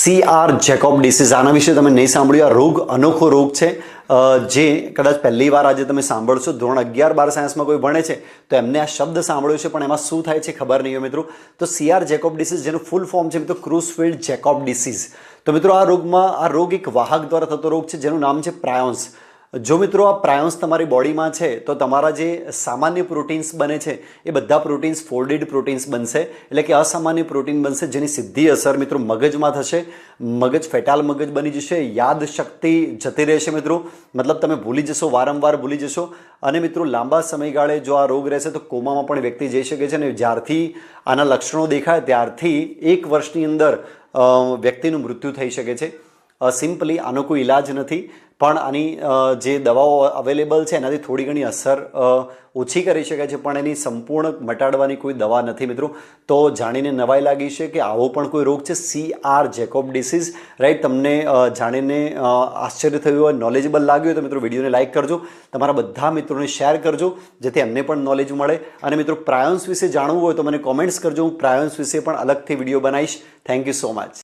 CR Jacob disease, આના વિશે તમે નહીં સાંભળ્યું. આ રોગ અનોખો રોગ છે જે કદાચ પહેલી વાર આજે તમે સાંભળશો. ધોરણ 11-12 સાયન્સમાં કોઈ ભણે છે તો એમને આ શબ્દ સાંભળ્યો છે, પણ એમાં શું થાય છે ખબર નહીં હોય મિત્રો. તો CR જેકોબ ડિસીઝ, જેનું ફૂલ ફોર્મ છે મિત્રો ક્રુસફિલ્ડ જેકોબ ડિસીઝ. તો મિત્રો આ રોગ એક વાહક દ્વારા થતો રોગ છે જેનું નામ છે પ્રાયોન્સ. જો મિત્રો આ પ્રાયોન્સ તમારી બોડીમાં છે તો તમારા જે સામાન્ય પ્રોટીન્સ બને છે એ બધા પ્રોટીન્સ ફોલ્ડેડ પ્રોટીન્સ બનશે, એટલે કે અસામાન્ય પ્રોટીન બનશે, જેની સીધી અસર મિત્રો મગજમાં થશે. મગજ ફેટાલ મગજ બની જશે, યાદ શક્તિ જતી રહેશે મિત્રો, મતલબ તમે ભૂલી જશો, વારંવાર ભૂલી જશો. અને મિત્રો લાંબા સમયગાળે જો આ રોગ રહેશે તો કોમામાં પણ વ્યક્તિ જઈ શકે છે. અને જ્યારથી આના લક્ષણો દેખાય ત્યારથી 1 વર્ષની અંદર વ્યક્તિનું મૃત્યુ થઈ શકે છે. સિમ્પલી આનો કોઈ ઈલાજ નથી, પણ આની જે દવાઓ અવેલેબલ છે એનાથી થોડી ઘણી અસર ઓછી કરી શકાય છે, પણ એની સંપૂર્ણ મટાડવાની કોઈ દવા નથી મિત્રો. તો જાણીને નવાઈ લાગી છે કે આવો પણ કોઈ રોગ છે, CR જેકોબ ડિસીઝ, રાઈટ. તમને જાણીને આશ્ચર્ય થયું હોય, નોલેજેબલ લાગ્યું હોય તો મિત્રો વિડીયોને લાઇક કરજો, તમારા બધા મિત્રોને શેર કરજો, જેથી એમને પણ નોલેજ મળે. અને મિત્રો પ્રાયોન્સ વિશે જાણવું હોય તો મને કોમેન્ટ્સ કરજો, હું પ્રાયોન્સ વિશે પણ અલગથી વિડીયો બનાવીશ. Thank you so much.